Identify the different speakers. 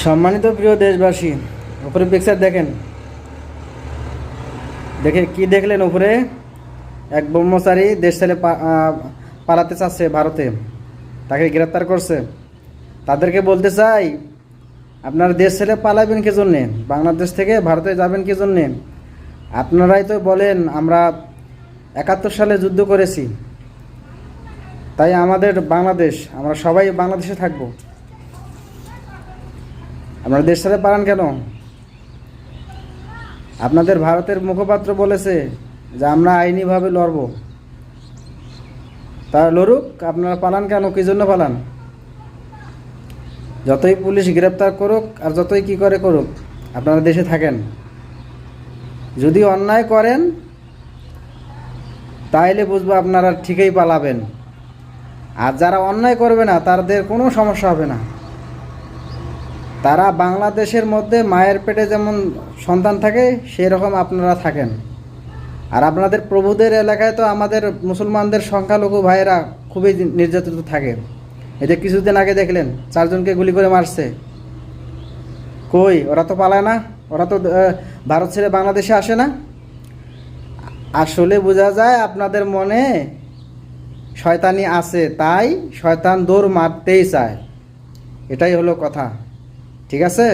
Speaker 1: সম্মানিত প্রিয় দেশবাসী, উপরে পিকচার দেখেন। দেখে কি দেখলেন? উপরে এক ব্রহ্মচারী দেশ ছেড়ে পালাতে চাচ্ছে ভারতে, তাকে গ্রেপ্তার করছে। তাদেরকে বলতে চাই, আপনারা দেশ ছেড়ে পালাবেন কি জন্যে? বাংলাদেশ থেকে ভারতে যাবেন কি জন্যে? আপনারাই তো বলেন আমরা 71 সালে যুদ্ধ করেছি, তাই আমাদের বাংলাদেশ, আমরা সবাই বাংলাদেশে থাকবো। আপনারা দেশ ছেড়ে পালান কেন? আপনাদের ভারতের মুখপাত্র বলেছে যে আমরা আইনিভাবে লড়ব। তা লড়ুক, আপনারা পালান কেন? কী জন্য পালান? যতই পুলিশ গ্রেপ্তার করুক আর যতই কী করে করুক, আপনারা দেশে থাকেন। যদি অন্যায় করেন তাইলে বুঝবো আপনারা ঠিকই পালাবেন, আর যারা অন্যায় করবে না তাদের কোনো সমস্যা হবে না। তারা বাংলাদেশের মধ্যে মায়ের পেটে যেমন সন্তান থাকে সেই রকম আপনারা থাকেন। আর আপনাদের প্রভুদের এলাকায় তো আমাদের মুসলমানদের সংখ্যালঘু ভাইয়েরা খুবই নির্যাতিত থাকে। এই যে কিছুদিন আগে দেখলেন 4 জনকে গুলি করে মারছে। কই? ওরা তো পালায় না, ওরা তো ভারত ছেড়ে বাংলাদেশে আসে না। আসলে বোঝা যায় আপনাদের মনে শয়তানি আছে, তাই শয়তান দৌড় মারতেই চায়। এটাই হলো কথা। ঠিক আছে।